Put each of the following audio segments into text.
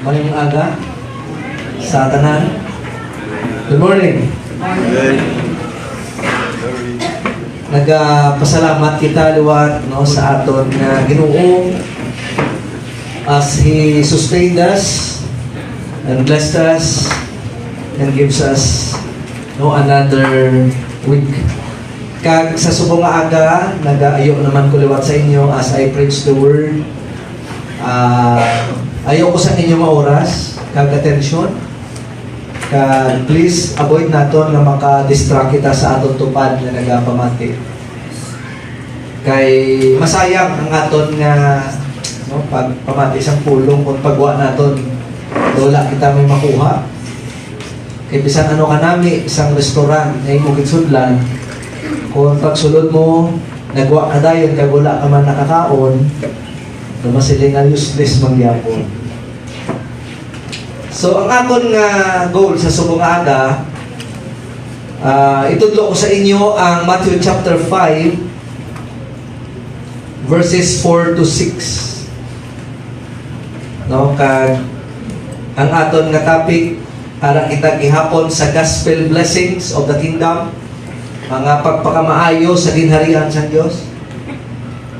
Mayong aga sa tanan. Good morning. Nagpasalamat kita liwat no sa aton nga Ginoo as He sustained us and blessed us and gives us no another week. Kag sa subong nga aga nagaayo naman ko liwat sa inyo as I preach the word. Ayaw ko sa inyo maoras, kag attention. Kag please avoid naton nga maka-distract kita sa aton tupad nga nagapamati. Kay masayang ang aton nga no pagpamati sang pulong kung pagwa naton wala kita may makuha. Kay bisan ano ka nami isang restaurant nga imo gitsudlan kung pagsulod mo nagwa ka dayon kag wala ka man nakakaon masiling nga useless mangyapon. So, ang akon nga goal sa subong aga, itudlo ko sa inyo ang Matthew chapter 5, verses 4 to 6. No, kag ang aton nga topic, para kita gihapon sa gospel blessings of the kingdom, mga pagpakamaayo sa ginharian sa Dios.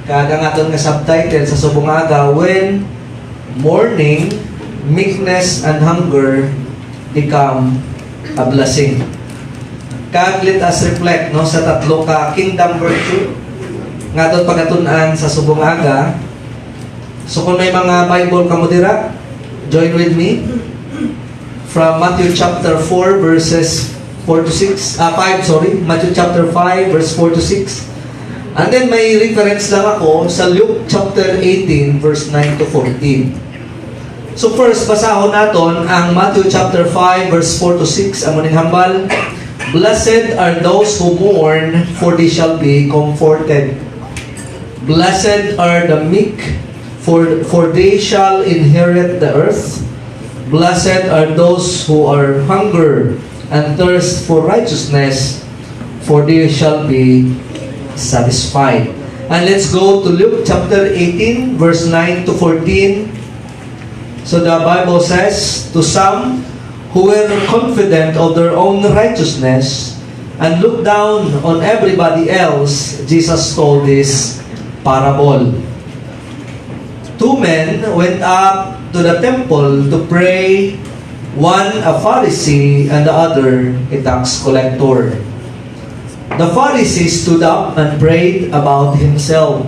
Kag ang aton nga subtitle sa subong aga, when mourning, meekness, and hunger become a blessing. Kag let us reflect no sa tatlo ka kingdom virtue nga aton pagatun-an sa subong aga. So kung may mga Bible ka mo dira, join with me from Matthew chapter 4 verses 4 to 6. 5, Matthew chapter 5 verse 4 to 6. And then may reference lang ako sa Luke chapter 18 verse 9 to 14. So first, basahon naton ang Matthew chapter 5 verse 4 to 6. Ang muning hambal, blessed are those who mourn, for they shall be comforted. Blessed are the meek, for they shall inherit the earth. Blessed are those who are hunger and thirst for righteousness, for they shall be satisfied. And let's go to Luke chapter 18 verse 9 to 14. So the Bible says, to some who were confident of their own righteousness and looked down on everybody else, Jesus told this parable. Two men went up to the temple to pray, one a Pharisee and the other a tax collector. The Pharisee stood up and prayed about himself,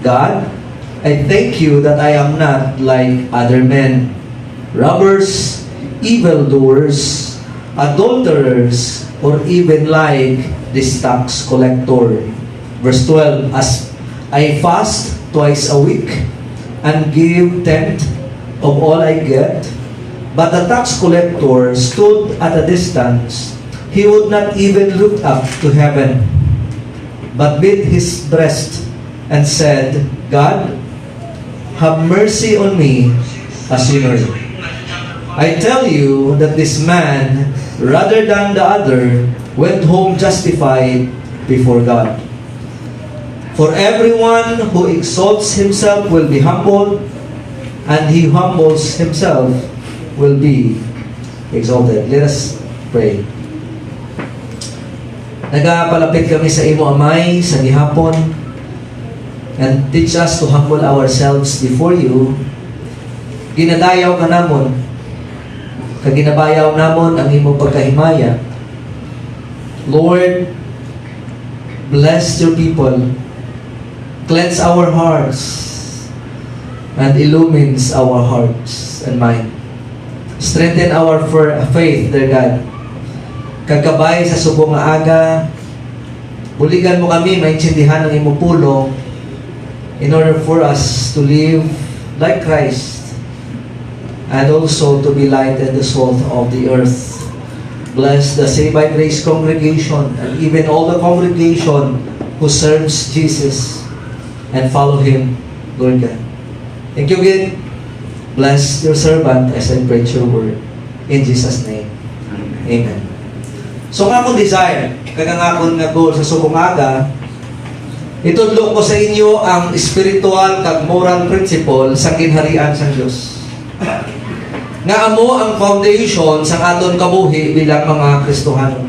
God, I thank you that I am not like other men, robbers, evildoers, adulterers, or even like this tax collector. Verse 12, as I fast twice a week and give tenth of all I get, but the tax collector stood at a distance. He would not even look up to heaven, but beat his breast and said, God, have mercy on me, a sinner. I tell you that this man, rather than the other, went home justified before God. For everyone who exalts himself will be humbled, and he who humbles himself will be exalted. Let us pray. Nagapalapit kami sa imo, Amay, sa gihapon, and teach us to humble ourselves before you. Ginadayaw ka namon, kaginabayaw namon ang imo pagkahimaya. Lord, bless your people, cleanse our hearts, and illumines our hearts and mind. Strengthen our faith, dear God. Kagabay sa subong nga aga, buligan mo kami maintindihan ang imong pulong in order for us to live like Christ and also to be light and the salt of the earth. Bless the Saved by Grace congregation and even all the congregation who serves Jesus and follow Him, Lord God. Thank you again. Bless your servant as I preach your word. In Jesus' name. Amen. So nga akong desire, kagang akong nga goal sa subong aga, itudlo ko sa inyo ang spiritual kag moral principle sa ginharian sa Dios. nga amo ang foundation sa aton kabuhi bilang mga Kristohano.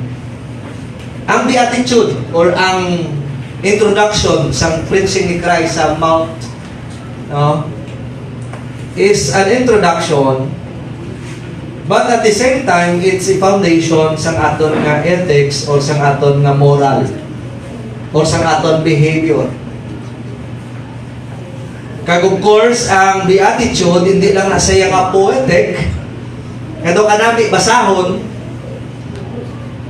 Ang beatitude or ang introduction sa preaching ni Christ sa Mount, no, is an introduction, but at the same time it's a foundation sa aton nga ethics or sa aton nga moral or sa aton behavior. Kag of course, ang beatitude hindi lang nasaya nga poetic, kado kanami basahon,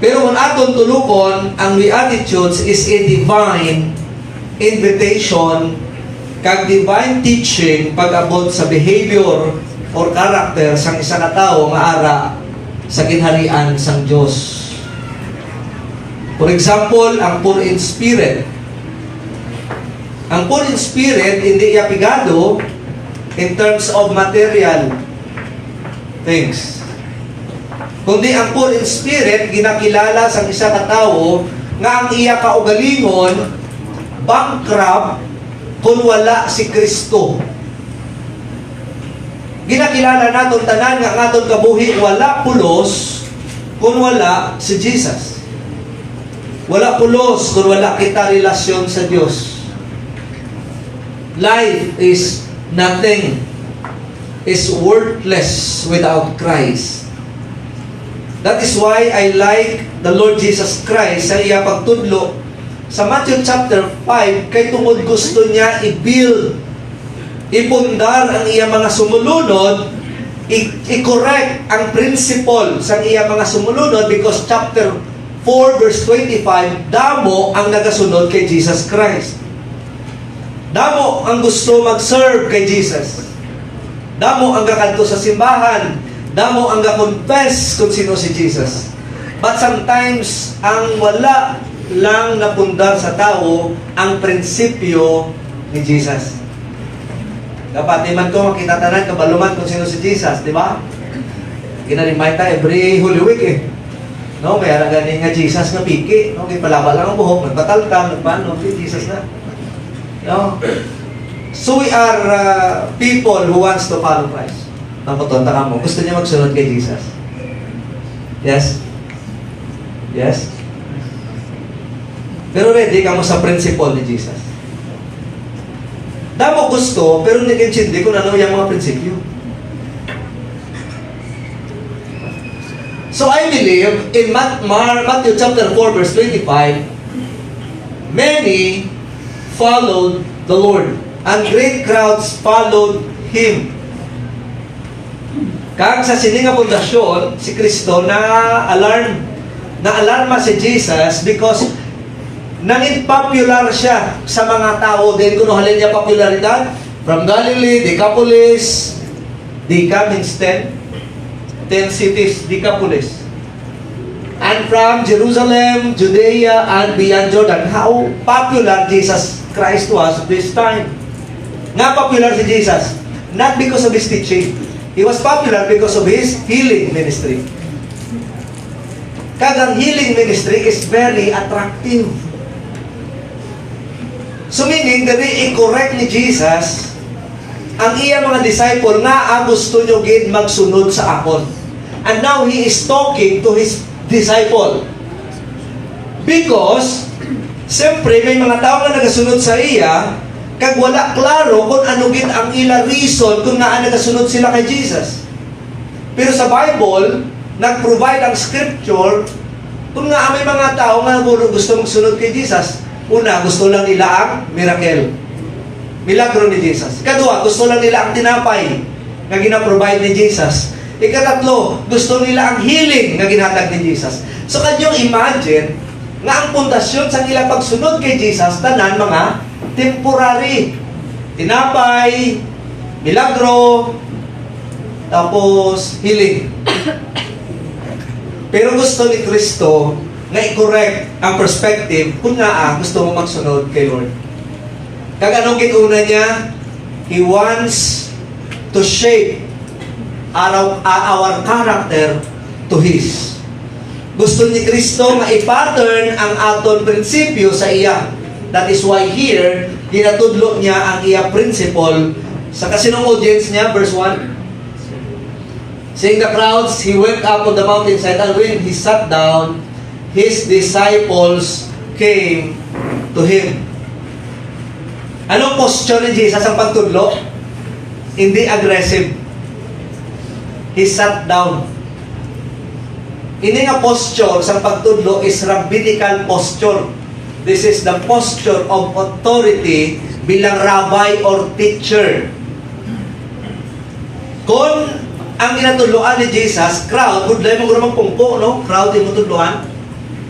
pero kung aton tulukon, ang beatitudes is a divine invitation kag divine teaching pag-abot sa behavior or character sang isa ka tawo nga ara sa ginharian sang Dios. For example, ang poor in spirit. Ang poor in spirit, hindi iya pigado in terms of material things. Kundi ang poor in spirit, ginakilala sa isa ka tawo nga ang iya kaugalingon, bankrupt, kung wala si Kristo. Ginakilala naton tanan nga ang aton kabuhi wala pulos kung wala si Jesus. Wala pulos kung wala kita relasyon sa Diyos. Life is nothing, is worthless without Christ. That is why I like the Lord Jesus Christ sa iya pagtudlo sa Matthew chapter 5, kay tungod gusto niya i-build, ipundar ang iya mga sumulunod, i-correct ang principle sa iya mga sumulunod, because chapter 4 verse 25, damo ang nagasunod kay Jesus Christ. Damo ang gusto mag-serve kay Jesus. Damo ang gakanto sa simbahan. Damo ang ga-confess kung sino si Jesus. But sometimes, ang wala lang napundar sa tao ang prinsipyo ni Jesus. Dapat di man ko makita tanan kabaluman kung sino si Jesus, di ba? Gina-remind tayo every Holy Week eh. No, may ara gani nga Jesus nga piki, no, kay palaba lang ang buhok, nagpataltam, nagpaano, Jesus na. No? So we are people who wants to follow Christ. Naputunta ka mo, gusto niya magsunod kay Jesus. Yes? Yes? Pero ready ka mo sa principle ni Jesus. Damo gusto, pero hindi kintindi kung ano yung mga prinsipyo. So I believe in Matthew chapter 4 verse 25, many followed the Lord, and great crowds followed Him. Kag sa sininga pundasyon, si Kristo na alarma si Jesus because nangin popular siya sa mga tao. Then kung halin niya popularidad, from Galilee, Decapolis, Deca means 10 cities, Decapolis. And from Jerusalem, Judea, and beyond Jordan, how popular Jesus Christ was this time. Nga popular si Jesus, not because of His teaching. He was popular because of His healing ministry. Kagang healing ministry is very attractive. So meaning, dali i-correct ni Jesus ang iya mga disciple nga gusto nyo gid magsunod sa akon. And now He is talking to His disciple. Because, siyempre, may mga tao nga nagasunod sa iya, kag wala klaro kung ano gid ang ila reason kung nga nagasunod sila kay Jesus. Pero sa Bible, nag-provide ang scripture kung nga may mga tao nga gusto magsunod kay Jesus. Una, gusto lang nila ang miracle. Milagro ni Jesus. Ikadua, gusto lang nila ang tinapay na gina-provide ni Jesus. Ikatatlo, gusto nila ang healing na ginhatag ni Jesus. So, kanyang imagine nga ang pundasyon sa ilang pagsunod kay Jesus, tanan mga temporary. Tinapay, milagro, tapos healing. Pero gusto ni Kristo na i-correct ang perspective kung nga gusto mo magsunod kay Lord. Kag anong kinuna niya? He wants to shape our character to His. Gusto ni Kristo nga i-pattern ang aton prinsipyo sa iya. That is why here, ginatudlo niya ang iya principle sa kasinong audience niya, verse 1. Seeing the crowds, he went up on the mountainside, and when he sat down, his disciples came to him. Anong posture ni Jesus ang pagtudlo? Hindi aggressive. He sat down. Ini nga posture sa pagtudlo is rabbinical posture. This is the posture of authority bilang rabbi or teacher. Kung ang ginatudloan ni Jesus, crowd, budlay mo guro magpungko, no? Crowd yung tutudloan.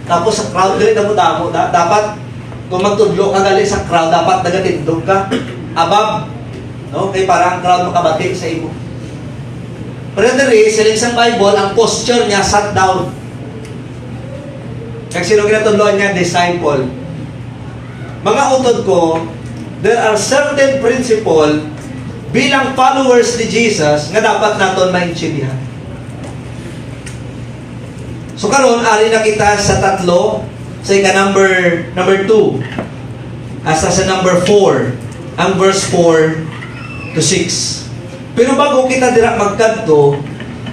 Tapos sa crowd, gali damo-damo. Dapat, kung magtudlo ka gali sa crowd, dapat nagatindog ka. Above. No? Kaya parang crowd makabati sa imo. Pero diri, sa isang Bible, ang posture niya, sat down. Kaya sino ginatudloan niya? Disciple. Mga utod ko, there are certain principle bilang followers ni Jesus nga dapat naton maintindihan. So karon ari na kita sa tatlo, sa number 2 hasta sa number 4, ang verse 4 to 6. Pero bago kita dira magkadto,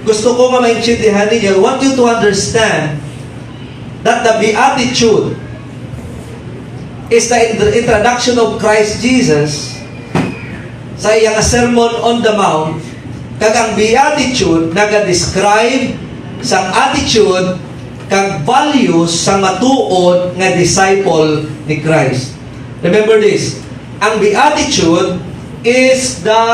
gusto ko nga maintindihan ninyo, I want you to understand that the beatitude is the introduction of Christ Jesus sa iyang Sermon on the Mount, kag ang beatitude naga-describe sa attitude kag values sa matuod nga disciple ni Christ. Remember this, ang beatitude is the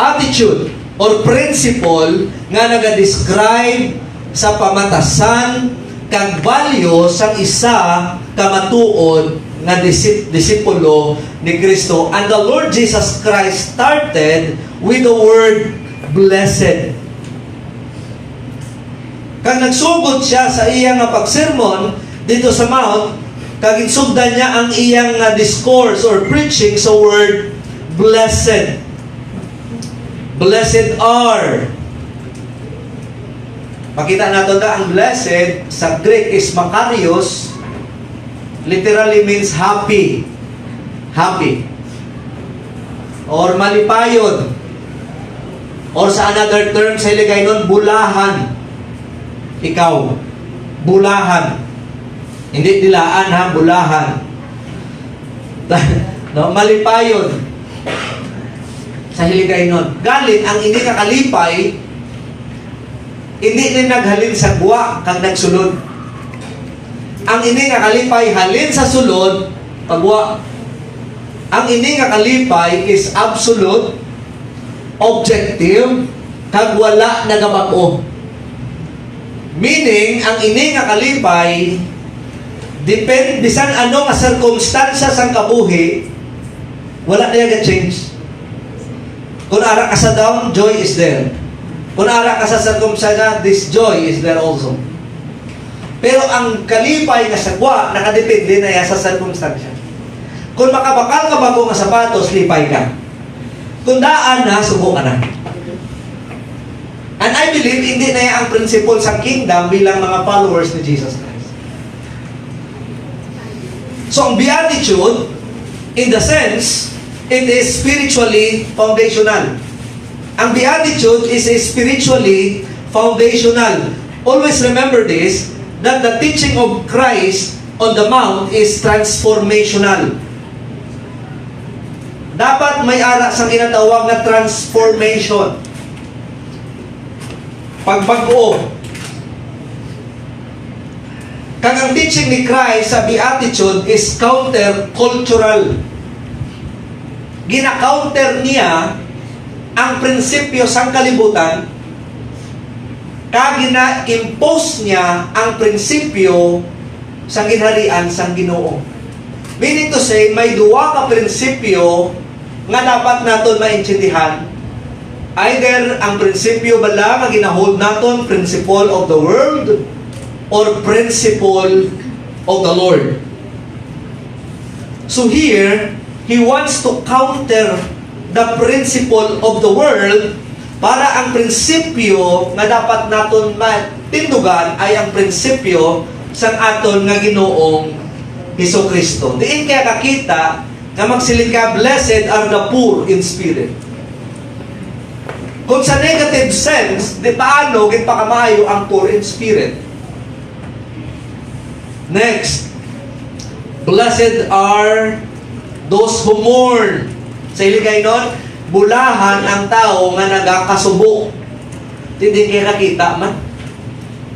attitude or principle nga naga-describe sa pamatasan kag values sang isa ka matuod nga disipulo ni Kristo. And the Lord Jesus Christ started with the word blessed. Kag nagsugod siya sa iyang pagsermon dito sa Mount, kag insugdan niya ang iyang discourse or preaching sa word blessed. Blessed are. Makita nato na ang blessed sa Greek is makarios, literally means happy. Happy. Or malipayon. Or sa another term sa iligay nun, bulahan. Ikaw. Bulahan. Hindi dilaan ha, bulahan. No, malipayon. Sa hiligay nun. Galit, ang hindi kakalipay, hindi din naghalin sa guwa kag nagsulod. Ang ini nga kalipay halin sa sulod pagwa. Ang ini nga kalipay is absolute, objective, kag wala nagabag-o. Meaning, ang ini nga kalipay depend bisan ano nga circumstances ang kabuhi, wala na ga-change. Kung ara ka sa down, joy is there. Kung ara ka sa circumstance, this joy is there also. Pero ang kalipay nga sagwa, nakadepende na yan sa circumstansya. Kung makabakal ka bago nga sapatos, lipay ka. Kung daan na, subo ka na. And I believe, hindi na yan ang principle sa kingdom bilang mga followers ni Jesus Christ. So, ang beatitude, in the sense, it is spiritually foundational. Ang beatitude is spiritually foundational. Always remember this, that the teaching of Christ on the Mount is transformational. Dapat may ara sa ginatawag na transformation. Pagbago. Kag ang teaching ni Christ sa beatitude is counter-cultural. Gina-counter niya ang prinsipyo sang kalibutan, kag gina-impose niya ang prinsipyo sang ginharian sang Ginoo. Meaning to say, may duwa ka prinsipyo nga dapat naton maintindihan. Either ang prinsipyo bala nga ginahold naton, principle of the world, or principle of the Lord. So here, He wants to counter the principle of the world para ang prinsipyo nga dapat naton matindugan ay ang prinsipyo sang aton nga Ginoong Hesukristo. Diin kaya kakita nga magsiling ka, blessed are the poor in spirit. Kung sa negative sense, di paano ginpakamayo ang poor in spirit? Next, blessed are those who mourn. Sa iligay nun, bulahan ang tao nga nagakasubo. Hindi kaya kakita man.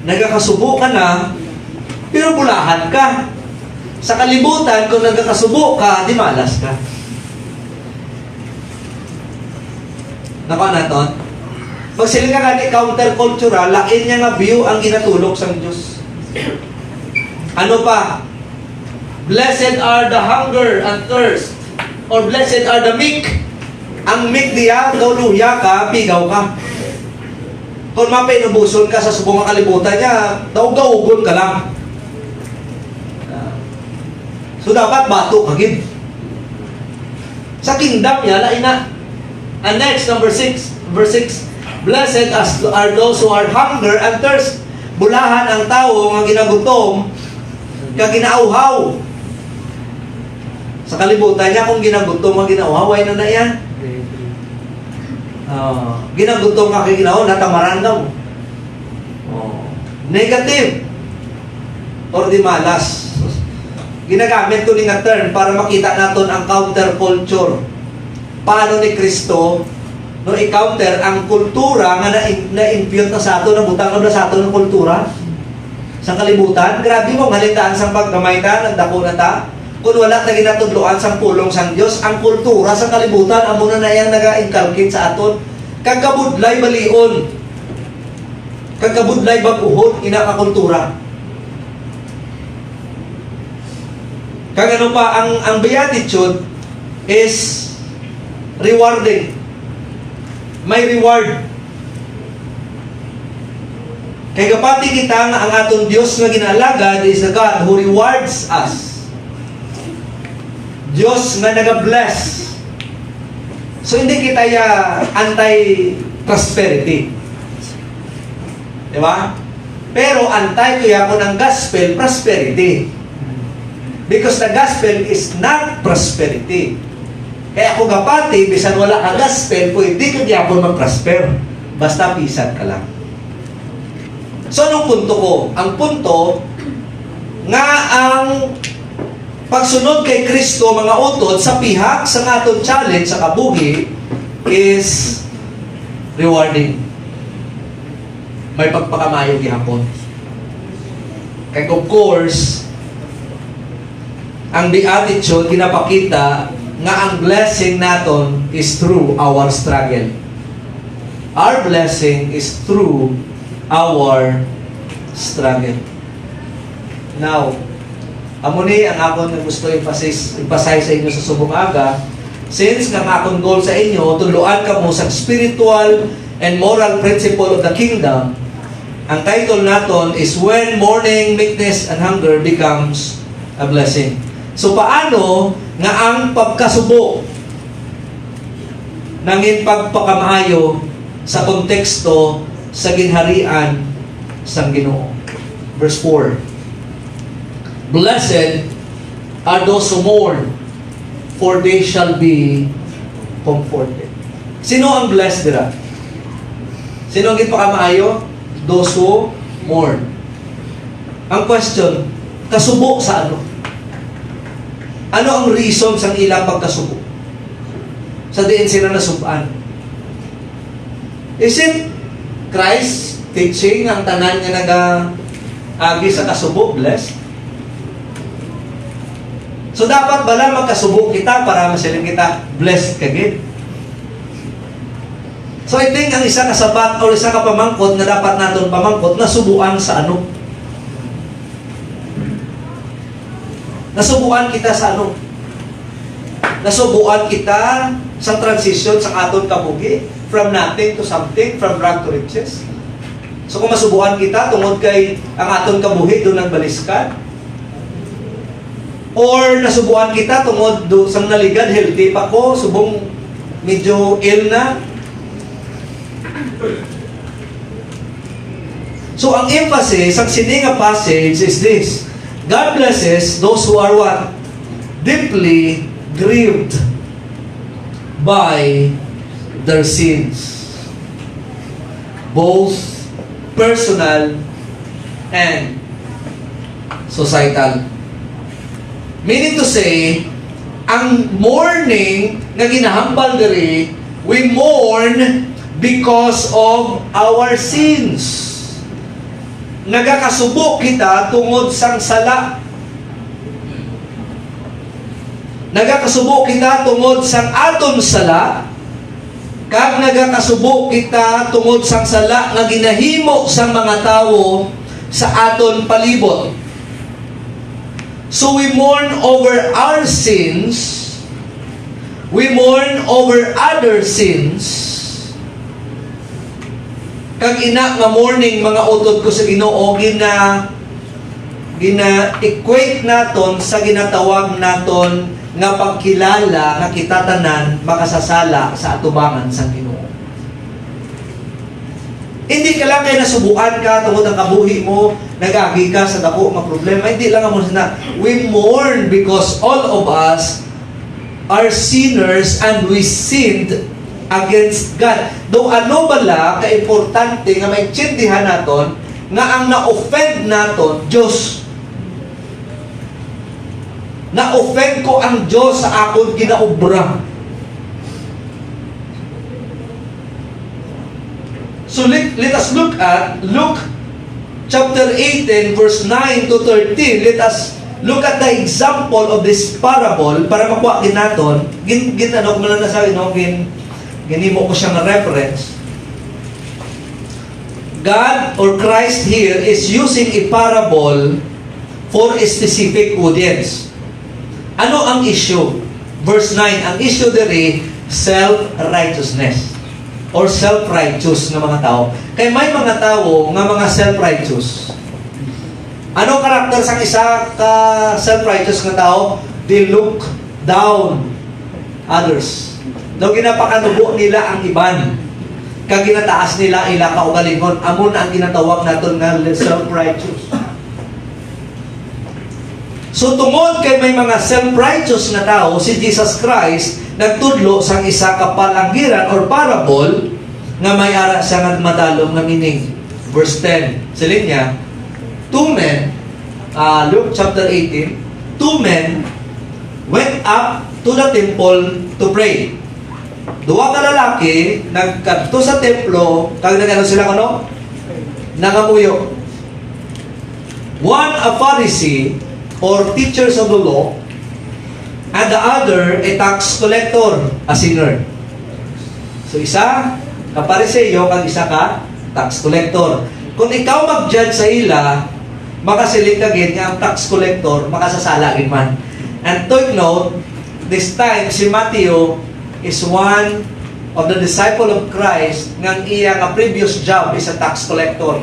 Nagakasubo ka na, pero bulahan ka. Sa kalibutan, kung nagkakasubo ka, di malas ka. Nakuha naton? Pag sila ka gani countercultural, lain niya nga view ang ginatulok sa Diyos. Ano pa? Blessed are the hunger and thirst, or blessed are the meek. Ang meek diya, daw luya ka, pigaw ka. Kung mapinubuson ka sa subong kalibutan niya, daw gaugon ka lang. So dapat bato kagid. Sa kingdom niya, lain na. And next, number 6, verse 6, blessed are those who are hunger and thirst. Bulahan ang tao nga ginagutom, ka ginauhaw. Sa kalibutan niya, kung ginagutom ang ginauhaw, ay na yan. Ginagutom ka kay ginauhaw, natamaran daw. Negative. Or di malas. Ginagamit ko ni nga term para makita natin ang counterculture. Paano ni Kristo no i-counter ang kultura nga na-impute na sa ato, nabutang na sa ato ng kultura sa kalibutan. Grabe mo, halitaan sa paggamay ta, nagdako na ta. Kung wala na ginatudloan sa pulong sang Diyos, ang kultura sa kalibutan, amo na yang naga-inculcate sa aton. Kagkabudlay balion. Kagkabudlay baguhon, ina ka kultura. Kagano pa, ang beatitude is rewarding. May reward. Kaya kapati kita nga ang atong Diyos nga ginalagad is a God who rewards us. Diyos nga nag-bless. So hindi kita anti-prosperity. Diba? Pero antay kuya ko ng gospel, prosperity. Because the gospel is not prosperity. Kaya kung kapati, bisan wala ka gospel, pwede ka gyapon mag-prosper. Basta pisan ka lang. So, anong punto ko? Ang punto, nga ang pagsunod kay Kristo, mga utod, sa pihak, sa aton challenge, sa kabuhi, is rewarding. May pagpakamayo gihapon. Kaya of course, ang beatitude, ginapakita nga ang blessing naton is through our struggle. Our blessing is through our struggle. Now, amo ni ang akon nga gusto emphasize sa inyo sa subong aga, since nga akong goal sa inyo, tuluan ka mo sa spiritual and moral principle of the kingdom, ang title naton is When Mourning, Meekness, and Hunger Becomes a Blessing. So paano nga ang pagkasubo nangin pagpakamaayo sa konteksto sa ginharian sang Ginoo. Verse 4. Blessed are those who mourn, for they shall be comforted. Sino ang blessed dira? Sino ang ginpakamaayo? Those who mourn. Ang question, kasubo sa ano? Ano ang reason sang ilang pagkasubo? Sa diin sila nasubaan. Is it Christ teaching ang tanan nga nag-agi sa kasubo, blessed? So dapat bala magkasubo kita para masiling kita blessed kagid. So I think ang isa ka sabat o isa ka pamangkot nga dapat naton pamangkot nasubuan sa ano? Nasubuan kita sa ano? Nasubuan kita sa transition sa aton kabuhi from nothing to something, from rag to riches. So kung masubuan kita tungod kay ang aton kabuhi doon nagbaliskan, or nasubuan kita tungod do sang naligad healthy pa ko, subong medyo ill na. So ang emphasis ang sininga passage is this: God blesses those who are what? Deeply grieved by their sins. both personal and societal. Meaning to say, ang mourning nga ginahambal diri, we mourn because of our sins. Nagakasubo kita tungod sang sala. Nagakasubo kita tungod sang aton sala, kag nagakasubo kita tungod sang sala nga ginahimo sang mga tawo sa aton palibot. So we mourn over our sins, we mourn over other sins. Kag ina nga morning mga utod ko sa Ginoo, gina-equate naton sa ginatawag naton nga pagkilala nga kita tanan makasasala sa atubangan sa Ginoo. Hindi ka lang kay nasubukan ka tungod ang kabuhi mo, nagagi ka sa dako nga problema. Hindi lang mo na. We mourn because all of us are sinners and we sinned against God. Though ano bala ka-importante nga maintindihan naton nga ang na-offend naton Diyos. Na-offend ko ang Diyos sa akon ginaobra. So let us look at Luke chapter 18 verse 9 to 13. Let us look at the example of this parable para makuha din naton. Ginano ko man na sabi no, ginimo ko siyang reference. God or Christ here is using a parable for a specific audience. Ano ang issue? Verse 9, ang issue dere self-righteousness or self-righteous na mga tao. Kaya may mga tao nga mga self-righteous. Ano karakter sa isa ka self-righteous nga tao? They look down others. Daw ginapakanubo nila ang iban. Kag ginataas nila ila kaugalingon. Amon ang ginatawag naton nga self-righteous. So tungod kay may mga self-righteous na tao, si Jesus Christ nagtudlo sang isa ka palanggiran or parable nga may ara sa nga madalom nga meaning. Verse 10, sa linya, two men, Luke chapter 18, two men went up to the temple to pray. Duwa ka lalaki nagkadto sa templo, kag nagano sila kuno? Nangamuyo. One a Pharisee or teachers of the law, and the other a tax collector, a sinner. So isa ka Pariseo kag isa ka tax collector. Kung ikaw mag-judge sa ila, makasiling ka gid nga ang tax collector makasasala gid man. And take note, this time si Matthew is one of the disciple of Christ ngang iya nga previous job is a tax collector.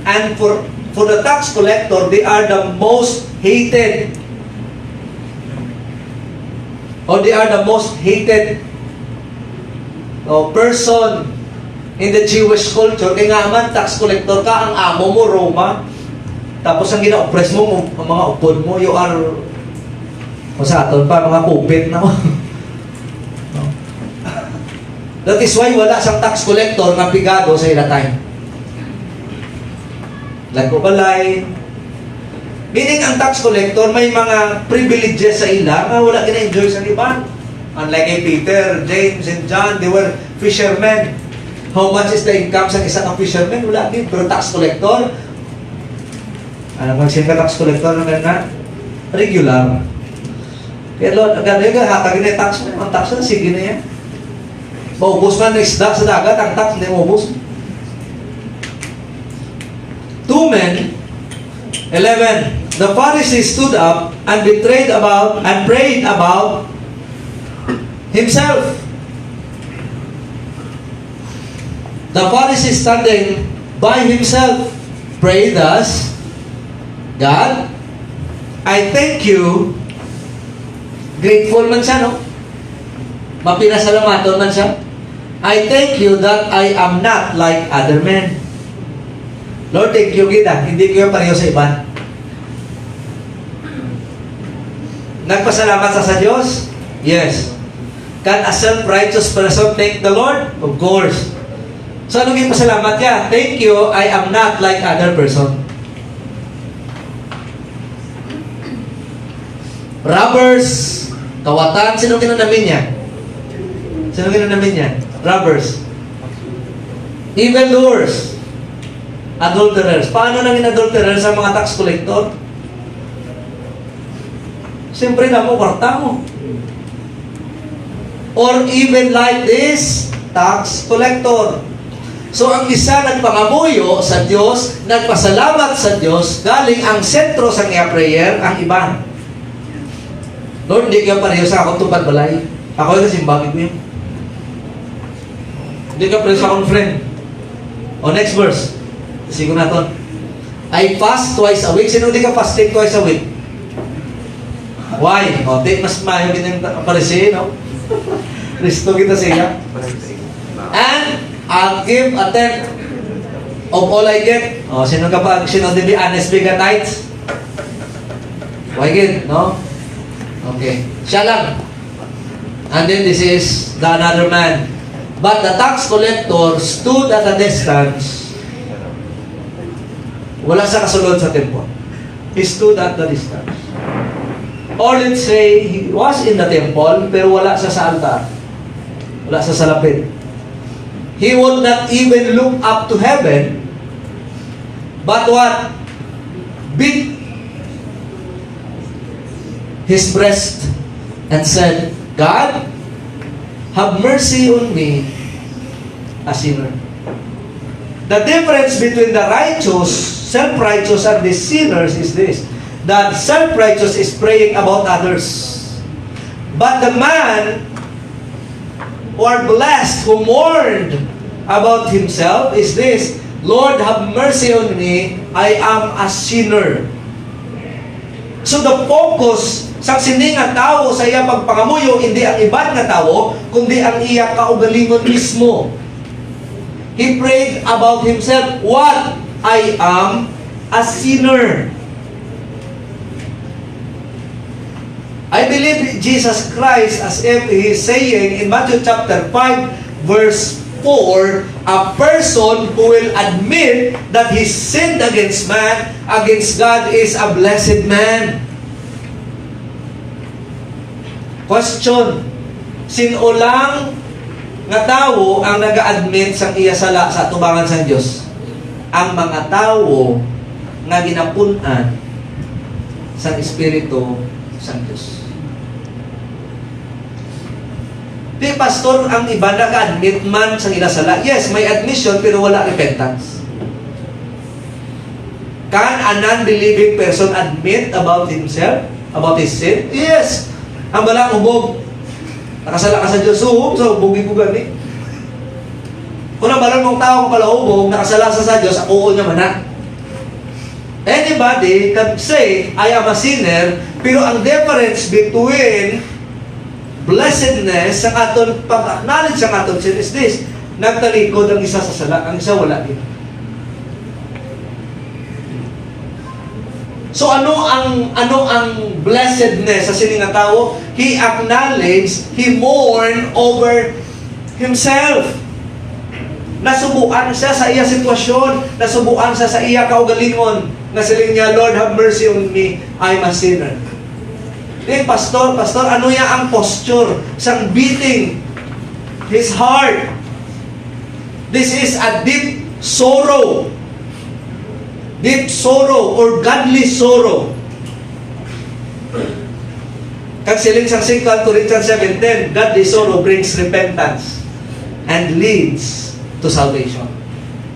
And for the tax collector, they are the most hated. Or they are the most hated person in the Jewish culture. Kaya nga man, tax collector ka, ang amo mo, Roma. Tapos ang gina-oppress mo, ang mga upod mo, you are, o sa aton pa, mga puppet na. That is why wala sang tax collector na pigado sa ila time. Lagko balay. Meaning ang tax collector may mga privileges sa ila nga wala gina-enjoy sa iban. Unlike kay Peter, James, and John, they were fishermen. How much is the income sa isang fisherman? Wala din. Pero tax collector, ano magsin ka tax collector na regular. Kaya Lord, agad nga hatag na tax mo. Ang tax na, sige na yan. Maubos man na isda sa dagat, ang tax hindi maubos. Two men, 11. The Pharisee stood up and prayed about himself. The Pharisee standing by himself prayed thus, God, I thank you. Grateful man siya, no? Mapinasalamaton man siya. I thank you that I am not like other men. Lord, thank you kita. Hindi ko yung pareho sa iba. Nagpasalamat sa Diyos? Yes. Can a self-righteous person thank the Lord? Of course. So anong yung pasalamat niya? Thank you, I am not like other person. Robbers, kawatan, sino kinanamin niya? Sino kinanamin niya? Robbers. Evildoers. Adulterers. Paano naging adulterer sa mga tax collector? Siyempre na mo, kwarta mo. Or even like this, tax collector. So ang isa nagpangamuyo sa Diyos, nagpasalamat sa Diyos, galing ang sentro sa kanya prayer, ang iba. Lord, hindi ka pareho sa akong tupad balay. Ako yung simbagin ko yun. Hindi ka pareho sa akong friend. O next verse. Siguro natin. I fast twice a week. Sino hindi ka fasting twice a week? Why? O, di mas mayo din yung aparisi, no? Kristo kita siya. And I'll give a tenth of all I get. O, sino di be honest, big a tithes? Why get, no? Okay. Siya lang. And then this is the another man. But the tax collector stood at a distance. Wala sa kasulod sa temple. He stood at the distance. Or let's say, he was in the temple, pero wala sa altar. Wala sa salapit. He would not even look up to heaven, but what? Beat his breast and said, God, have mercy on me, a sinner. The difference between the righteous, self-righteous, and the sinners is this. That self-righteous is praying about others. But the man who are blessed, who mourned about himself, is this. Lord, have mercy on me, I am a sinner. So the focus sa sininga tao sa iya pagpangamuyo, hindi ang ibang nga tao, kundi ang iya kaugalingon mismo. He prayed about himself, what? I am a sinner. I believe Jesus Christ, as if He is saying in Matthew chapter 5, verse 4, a person who will admit that he sinned against man, against God, is a blessed man. Question, sino lang nga tao ang nag-admit sa iya sala sa atubangan sa Diyos? Ang mga tao nga ginapunan sa Espiritu sa Diyos. Di pastor, ang iba nag-admit man sa ila sala. Yes, may admission pero wala repentance. Can a non-believing person admit about himself, about his sin? Yes. Ang balang ubog, nakasala ka sa Diyos, so ubogin ko gani. Kung ang balang mong tao pala ubog, nakasala sa Diyos, ako niya manak. Anybody can say, I am a sinner, pero ang difference between blessedness sa aton pag-acknowledge sa aton sin is this. Nagtalikod ang isa sa sala, ang isa wala din. So ano ang blessedness sa sininga tao? He acknowledged, he mourned over himself. Nasubuan siya sa iya sitwasyon, nasubuan siya sa iya kaugalingon. Nasiling niya, Lord, have mercy on me, I'm a sinner. Then, pastor, ano niya ang posture? Sang beating his heart. This is a deep sorrow. Deep sorrow or godly sorrow. Kag siling sang 2 Corinthians 7:10, godly sorrow brings repentance and leads to salvation.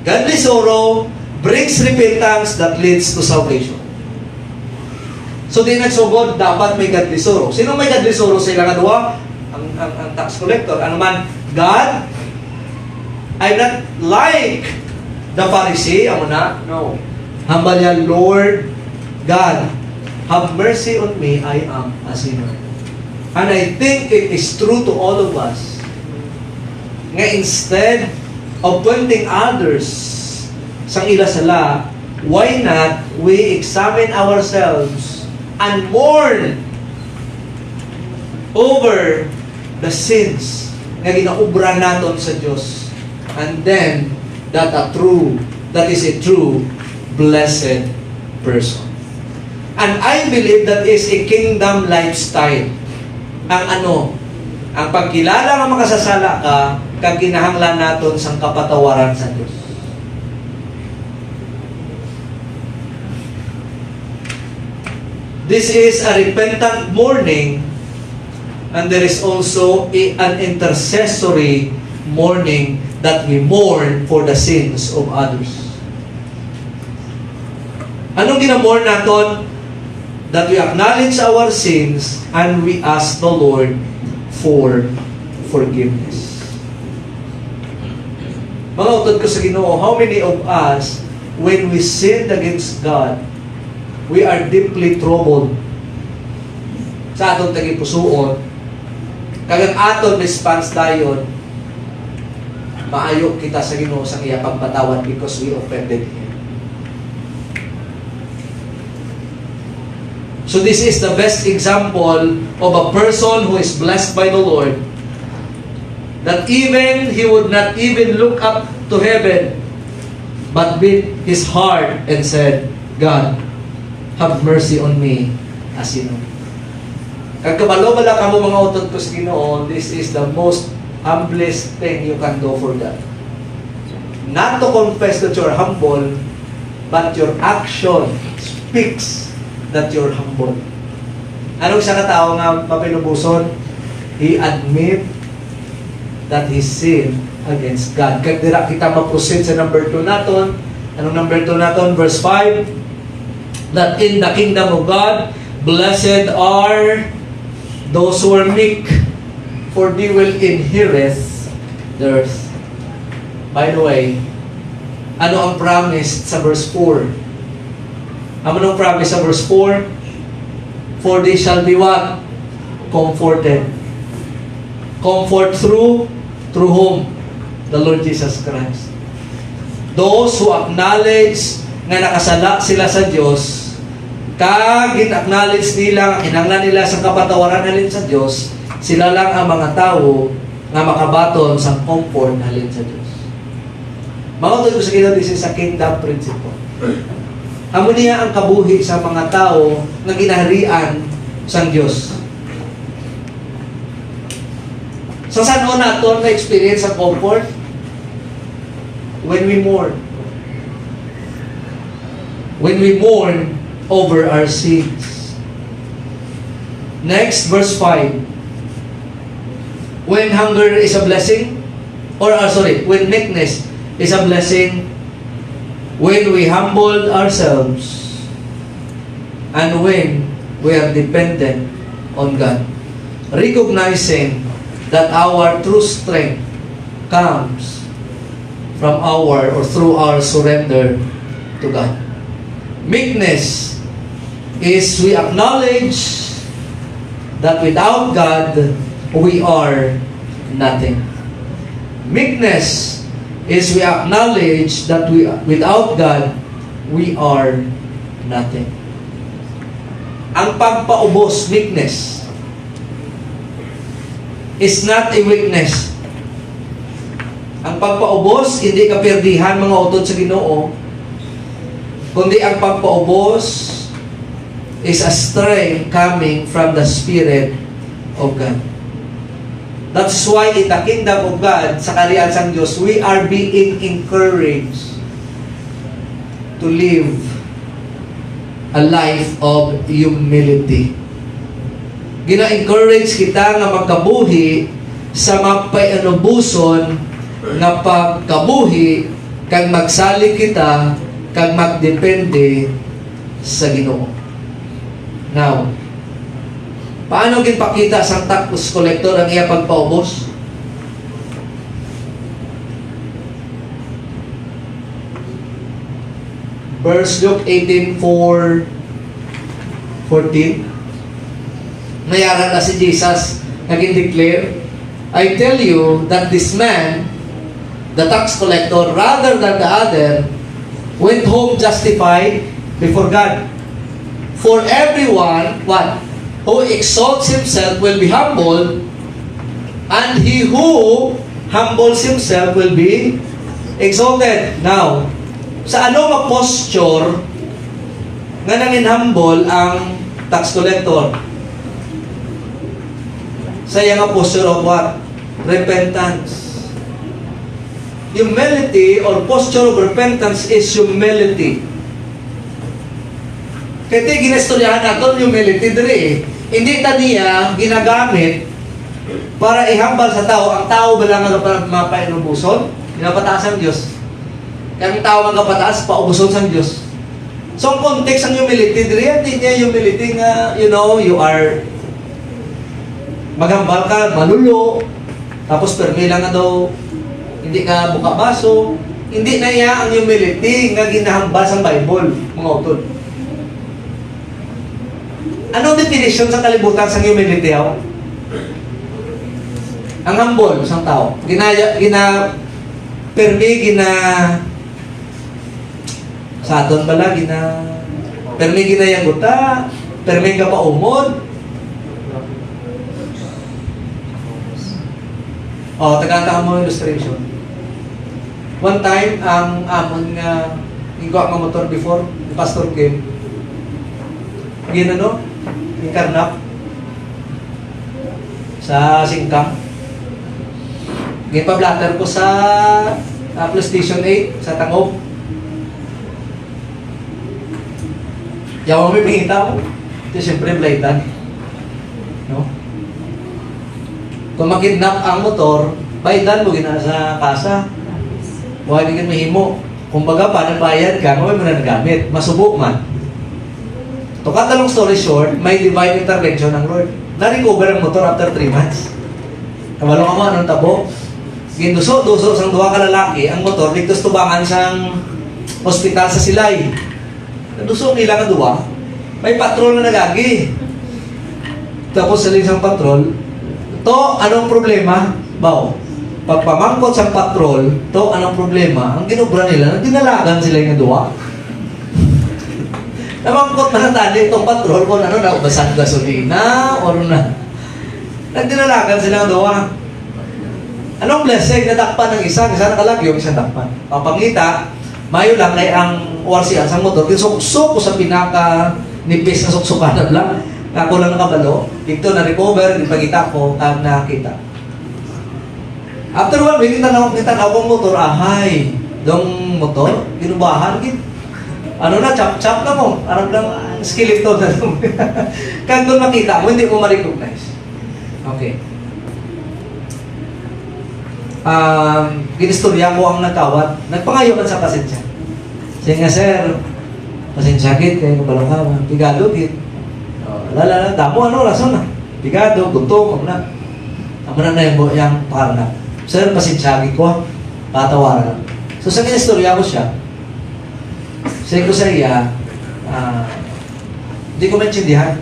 Godly sorrow brings repentance that leads to salvation. So di nagsugod, dapat may godly sorrow. Sino may godly sorrow sa ilang adwa? Ang tax collector. Ano man, God, I'm not like the Pharisee. Amo na? No. Hambal niya, Lord God, have mercy on me, I am a sinner. And I think it is true to all of us. Nga instead of pointing others sa ila sala, why not we examine ourselves and mourn over the sins nga ginaubra naton sa Diyos. And then, that is a true blessed person. And I believe that is a kingdom lifestyle. Ang pagkilala nga makasasala ka, kag kinahanglan naton sang kapatawaran sa Dios. This is a repentant mourning, and there is also an intercessory mourning that we mourn for the sins of others. Anong ginamourn naton? That we acknowledge our sins and we ask the Lord for forgiveness. Mga utod ko sa Ginoo, how many of us, when we sinned against God, we are deeply troubled sa atong tagipusoon, kagang aton response dayon, maayo kita sa Ginoo sa iya pagpatawad because we offended Him. So this is the best example of a person who is blessed by the Lord, that even he would not even look up to heaven, but beat his heart and said, God, have mercy on me, a sinner. Kag kabalo bala kamo mga utod ko sa Ginoo, this is the most humblest thing you can do for God. Not to confess that you're humble, but your action speaks that you're humble. Anong isa ka tao nga mapinubuson? He admit that he sinned against God. Kaya dira kita ma-proceed sa number 2 naton. Anong number 2 naton? Verse 5. That in the kingdom of God, blessed are those who are meek, for they will inherit the earth. By the way, ano ang promise sa verse 4? Anong promise sa verse 4? For they shall be what? Comforted. Comfort through whom? The Lord Jesus Christ. Those who acknowledge nga nakasala sila sa Dios, kag gin-acknowledge nila, kinanglan nila sa kapatawaran halin sa Dios, sila lang ang mga tao nga makabaton sa comfort halin sa Dios. Mga ko sa Ginoo, this is a kingdom principle. Amo niya ang kabuhi sa mga tao na ginaharian sa Diyos. So saan naton na experience ang comfort? When we mourn. When we mourn over our sins. Next, verse 5. When hunger is a blessing, when meekness is a blessing, when we humble ourselves, and when we are dependent on God, recognizing that our true strength comes from through our surrender to God. Meekness is we acknowledge that without God, we are nothing. Meekness is we acknowledge that without God, we are nothing. Ang pagpaubos, meekness, is not a weakness. Ang pagpaubos, hindi ka perdihan mga utod sa Ginoo, kundi ang pagpaubos is a strength coming from the Spirit of God. That's why in the kingdom of God, sa kaharian sang Diyos, we are being encouraged to live a life of humility. Gina-encourage kita nga magkabuhi sa mapay-anubuson nga pagkabuhi kag magsali kita kag magdepende sa Ginoo. Now, paano ginpakita sang tax collector ang iya pagpaubos? Verse Luke 18:14. Mayara na si Jesus naging-declare, I tell you that this man, the tax collector, rather than the other, went home justified before God. For everyone, what? Who exalts himself will be humbled, and he who humbles himself will be exalted. Now, sa ano ma-posture nga nangin humble ang tax collector? Sa iyang posture of what? Repentance. Humility or posture of repentance is humility. Kaya ginestoryahan natin humility diri eh. Hindi ta niya ginagamit para ihambal sa tao. Ang tao ba lang ang mapainubuson? Pinapataas ang Diyos. Kaya ang tao ang kapataas, paubuson sa Diyos. So, ang context ng humility diri, hindi niya humility nga, you are maghambal ka, malulo, tapos permi lang nga daw, hindi ka buka baso. Hindi na iya ang humility nga ginahambal sa Bible, mga utod. Anong definition sa kalibutan sa humility, ho? Ang humble sa tao. Sa aton bala, permi ginayaguta, permi ka pa umod. Taga-taga mo illustration. One time, ang amon nga, yung nga motor before, yung pastor came, ginano, yung karnap, sa singkang. Gipablatter ko sa PlayStation 8, sa Tangob. Yawa may pingita ko. Ito siyempre blaitan. No? Kung makidnap ang motor, baydan mo gina sa kasa. Buhay bigyan mahimo. Kung baga pa, nagbayad ka, mo na nagamit. Masubok man. To cut a long story short, may divine intervention ng Lord. Na-recover ang motor after 3 months. Kabalo ka mo, anong tabo? Ginduso sang duha ka lalaki, ang motor, ligtos tubangan sang hospital sa Silay. Naduso ang ilang duha, may patrol na nagagi. Tapos sa isang patrol, to, anong problema? Bao, pagpamangkot sa patrol, to, anong problema? Ang ginubra nila, dinalagan sila yung duha. Namangkot man tali itong patrol kung ano na, ubasan gasolina, or na. Nagdinalagan sila ng duha. Anong blessing? Nadakpan ng isa nakalagyo, isang dakpan. Papangita, mayo lang kay ang ORCR sa motor, kinsukso ko sa pinaka-nipis na suksukanan lang. Ako lang nakabalo. Ito na-recover, ipagita ko, nakita. After 1 week, kita kong motor, ahay. Dong motor, ginubahan, ano na, chop-chop na mo. Arang lang, skeleton na lang. Kaya doon makita mo, hindi mo ma-recognize. Okay. Ginistorya ko ang nagkawat. Nagpangayo man sa pasensya. Sige nga, sir, pasensya kit, kayo kabalong ka, pigado kit. Lala, damo, rason na. Pigado, gutom, na. Amo na yung parang sir, pasensya kit ko, patawaran. So, sa ginistorya ko siya, sabi ko sa iya, hindi ko maintindihan.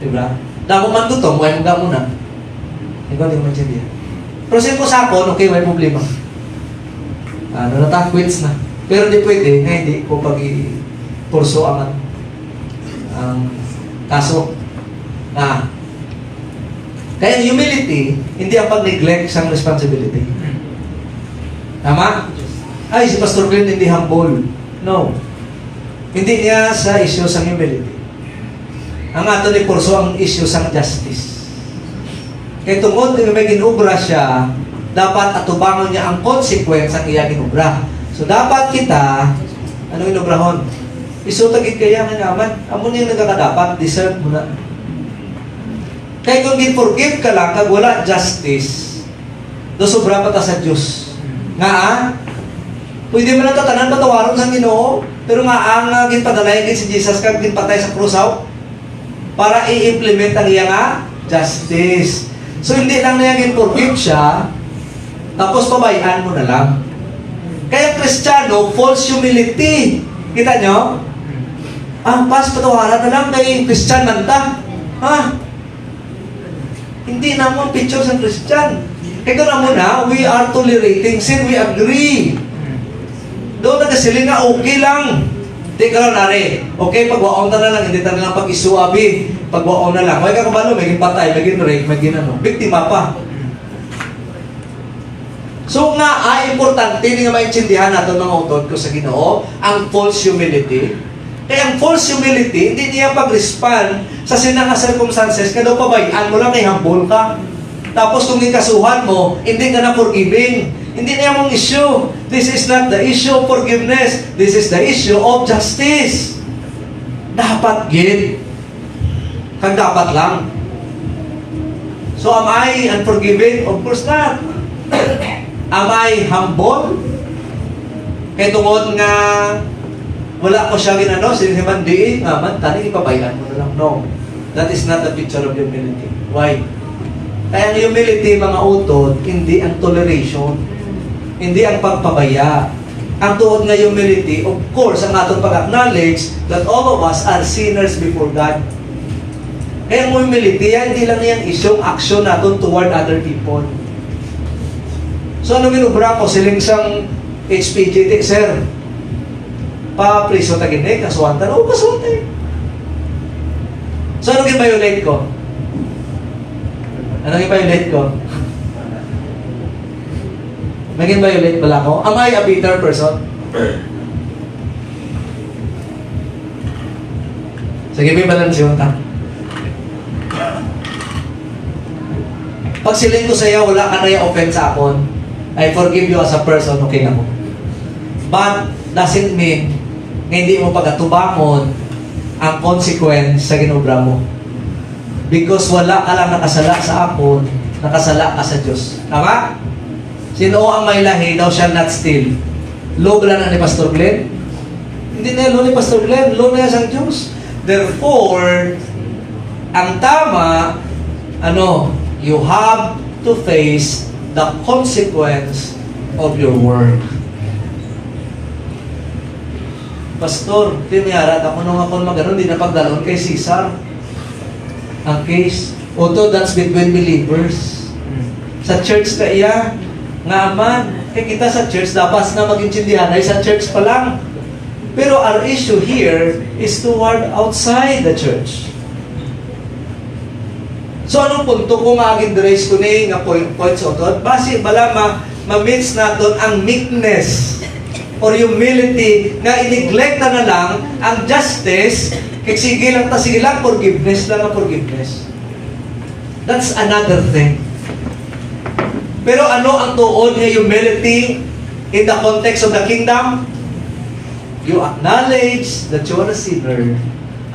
Diba? Damo man gutom, huwag mo ka muna. Hindi ko maintindihan. Pero sabi ko sa akin, okay, may problema. Quits na. Pero hindi pwede, nga hindi ko pag-purso ang kaso. Kaya humility, hindi ang pag-neglect sa responsibility. Tama? Ay, si Pastor Glenn hindi humble. No. Hindi niya sa issue sa humility. Ang ato ni purso ang issue sa justice. Kaya tungkol kung may ginubra siya, dapat atubangon niya ang consequence ang iya ginubra. So dapat kita, anong inubrahon? Isutagit kaya nga naman, amo niya nagkakadapat, deserve mo na. Kaya kung forgive ka lang, kag wala justice, do sobra pa ta sa Diyos. Nga pwede mo lang tatanan patawaron sa Ginoo, pero nga ang ginpadalay si Jesus kag ginpatay sa krusaw para i-implement ang iya nga justice. So, hindi lang niya gin-forgive siya, tapos pabayaan mo na lang. Kaya Kristiyano, false humility. Kita nyo? Pas, patawaran na lang kay Christian man ta. Hindi naman picture sa Christian. Kaya na muna, we are tolerating sin, we agree. Doon nagkasilin na okay lang. Hindi ka lang nari. Okay, pagwaon na lang, hindi na lang pag-isuabi. Pagwaon na lang. May kakabalo, may ginpatay, may ginrape, may ginano. Biktima pa. So nga, importante ni nga maintindihan natin mga utod ko sa Ginoo, ang false humility. Kaya ang false humility, hindi niya pag-respond sa sinanga circumstances, kaya daw pabayaan mo lang, ihambol ka. Tapos kung ikasuhan mo, hindi ka na forgiving. Hindi na yung issue. This is not the issue of forgiveness. This is the issue of justice. Dapat gid. Kag dapat lang. So am I unforgiving? Of course not. Am I humble? Kaya tungod nga wala ko siya ginano, sinihiman di, man, tani ipabayaan mo na lang. No. That is not the picture of humility. Why? Kaya ang humility, mga utod, hindi ang toleration. Hindi ang pagpabaya. Ang tuod nga humility, of course, ang atong pag-acknowledge that all of us are sinners before God. Kaya ang humility, hindi lang yung isyong action natin toward other people. So ano minubra ko, siling sang HPGT, sir, pa-priso taginig, kasuhan ta, kasuhan tayo. So ano i-violate ko? Ano i-violate ko? Naging violate pala ko? Am I a bitter person? Sige, may balance yun ta. Pag siling ko sa iyo, wala ka na i-offend sa akon, I forgive you as a person, okay na mo. But, doesn't mean na hindi mo pagkatubangon ang consequence sa ginobra mo. Because wala ka lang nakasala sa akon, nakasala ka sa Diyos. Tama? Sino ang may lahi, thou shalt not steal. Law lang ni Pastor Glenn? Hindi na law ni Pastor Glenn, law na sa Diyos. Therefore, ang tama, you have to face the consequence of your work. Pastor, tiniyarat ako nung ako magano'n, hindi na pagdalon kay Caesar. Ang case, although that's between believers. Sa church ka iya, nga man, kita sa church, dapat na mag-intindihan ay sa church pa lang. Pero our issue here is toward outside the church. So anong punto ko nga agin-raise ko ni nga points o to? Basi bala ma-mix natin ang meekness or humility nga iniglekta na lang ang justice kaya sige lang forgiveness lang ang forgiveness. That's another thing. Pero ano ang tuon ng humility in the context of the kingdom? You acknowledge that you are a sinner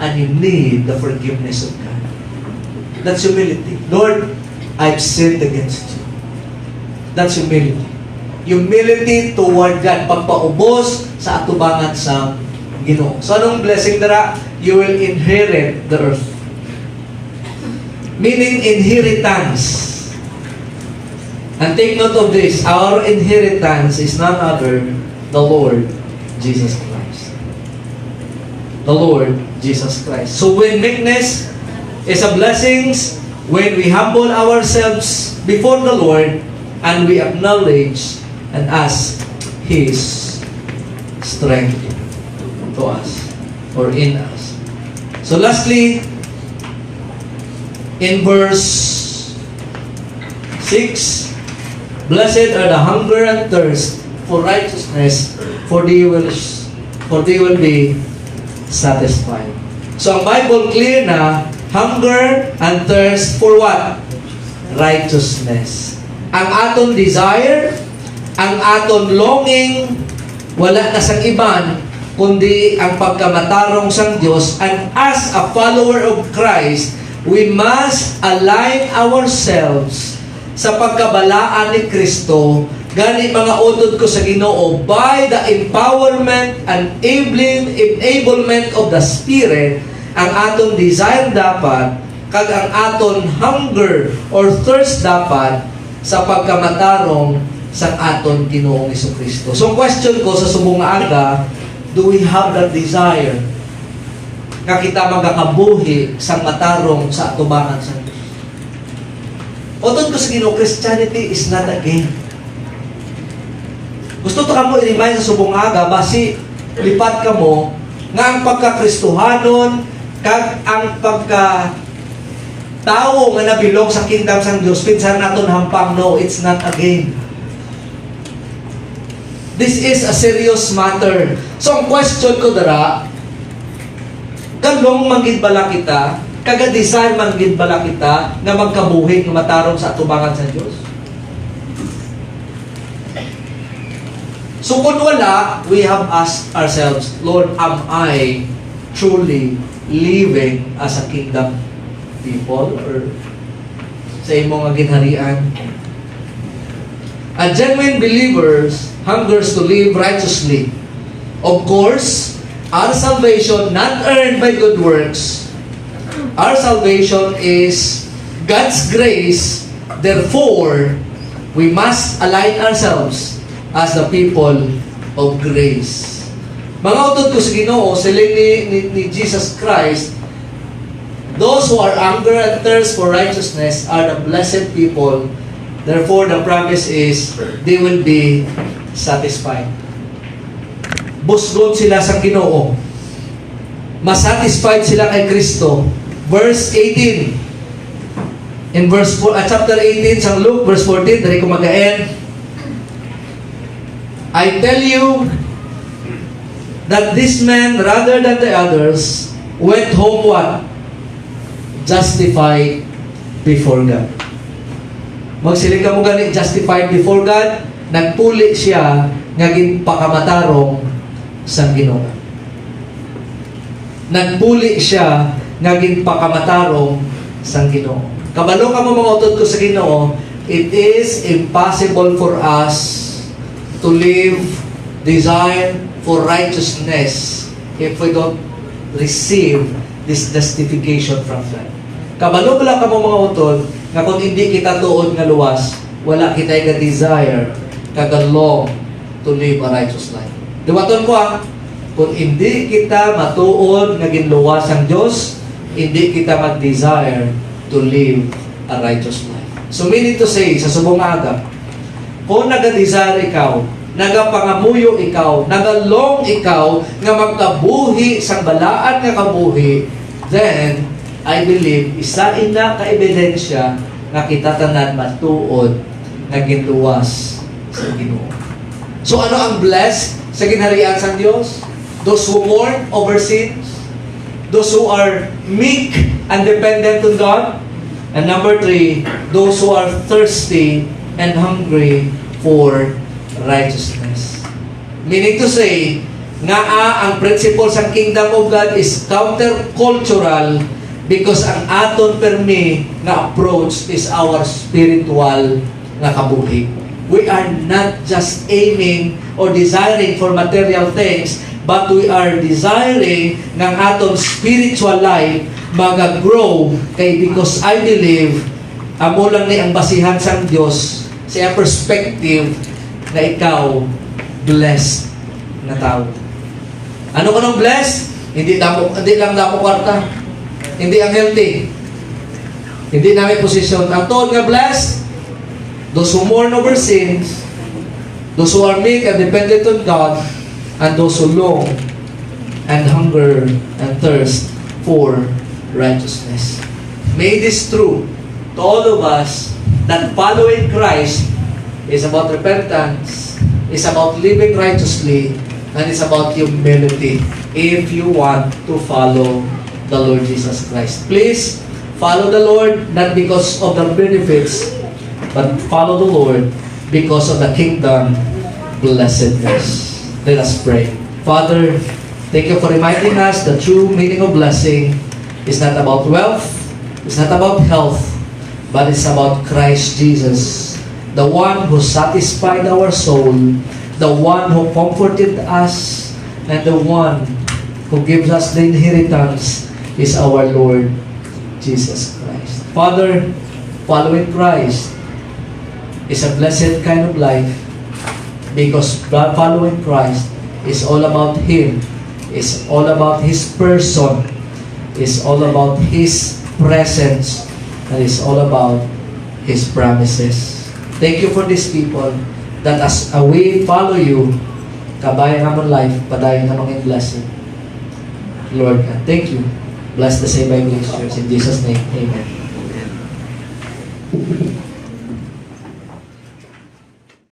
and you need the forgiveness of God. That's humility. Lord, I've sinned against you. That's humility. Humility toward God. Pagpaubos sa atubangan sa Ginoo. So anong blessing dara? You will inherit the earth. Meaning inheritance. And take note of this, our inheritance is none other the Lord Jesus Christ. The Lord Jesus Christ. So when meekness is a blessing, when we humble ourselves before the Lord and we acknowledge and ask His strength to us or in us. So lastly, in verse 6, blessed are the hunger and thirst for righteousness, for they will be satisfied. So ang Bible clear na, hunger and thirst for what? Righteousness. Ang aton desire, ang aton longing, wala na sang iban, kundi ang pagkamatarong sang Diyos. And as a follower of Christ, we must align ourselves sa pagkabalaan ni Kristo, gani mga utod ko sa Ginoo, by the empowerment and enablement of the Spirit, ang aton desire dapat, kag ang aton hunger or thirst dapat, sa pagkamatarong sa aton Ginoong Jesucristo. So, question ko sa subong aga, do we have that desire nga kita magakabuhi sa matarong sa atubangan sa Diyos? Otod ko sa Ginoo, Christianity is not a game. Gusto to ka mo i-remind sa subong aga, basi lipat ka mo, nga ang pagkakristohanon, kag ang pagka-tao nga nabilog sa kingdom sang Diyos, pinsan naton hampang, no, it's not a game. This is a serious matter. So ang question ko dara, kalong manggid bala kita, kaga-desire manggid bala kita nga magkabuhi nga matarong sa atubangan sa Dios? So kung wala, we have asked ourselves, Lord, am I truly living as a kingdom people or sa imong nga ginharian? A genuine believers hungers to live righteously. Of course, our salvation not earned by good works. Our salvation is God's grace. Therefore, we must align ourselves as the people of grace. Mga utod ko sa Ginoo, siling ni Jesus Christ, those who are hunger and thirst for righteousness are the blessed people. Therefore, the promise is, they will be satisfied. Busgon sila sa Ginoo. Masatisfied sila kay Kristo. Verse 18. In verse 4, chapter 18 sa Luke, verse 14, dari ko mag-end. I tell you that this man, rather than the others, went home what? Justified before God. Magsiling ka mo gani, justified before God, nagpuli siya nga ginpakamatarong sa Ginoo. Nagpuli siya nga ginpakamatarong sa Ginoo. Kabalo ka mo mga utod ko sa Ginoo, it is impossible for us to live, desire for righteousness if we don't receive this justification from God. Kabalo lang ka mo mga utod, nga kung hindi kita tuod nga luwas, wala kita nga desire, kagalong to live a righteous life. Diwaton ko kung hindi kita matuod nga ginluwas ang Diyos, hindi kita mag-desire to live a righteous life. So meaning to say, sa subong aga, kung naga-desire ikaw, nagapangamuyo ikaw, nagalong ikaw, nga magkabuhi sang balaan nga kabuhi, then, I believe, isa ina ka-ebidensya na kita tanan matuod na ginluwas sa Ginoo. So ano ang blessed sa ginharian sa Diyos? Those who mourn over sins, those who are meek and dependent on God, and number 3, those who are thirsty and hungry for righteousness. Meaning to say, nga ang principle sa kingdom of God is counter-cultural because ang aton permi nga approach is our spiritual nga kabuhi. We are not just aiming or desiring for material things, but we are desiring ng aton spiritual life mag-grow kay because I believe amo lang ni ang basihan sa Dios sa perspective na ikaw blessed na tao. Ano ka nang blessed? Hindi lang damo kwarta. Hindi ang healthy. Hindi namin posisyon. Ang tuod nga blessed, those who mourn over sins, those who are meek and dependent on God, and those who long and hunger and thirst for righteousness. May this true to all of us that following Christ is about repentance, is about living righteously, and it's about humility if you want to follow the Lord Jesus Christ. Please follow the Lord not because of the benefits, but follow the Lord because of the kingdom blessedness. Let us pray. Father, thank you for reminding us the true meaning of blessing is not about wealth, it's not about health, but it's about Christ Jesus, the one who satisfied our soul, the one who comforted us, and the one who gives us the inheritance is our Lord Jesus Christ. Father, following Christ is a blessed kind of life because following Christ is all about Him, is all about His person, is all about His presence, and is all about His promises. Thank you for these people that as we follow you, kabayan namang life, padayon namang in blessing. Lord, thank you. Bless the same Bible in Jesus' name. Amen.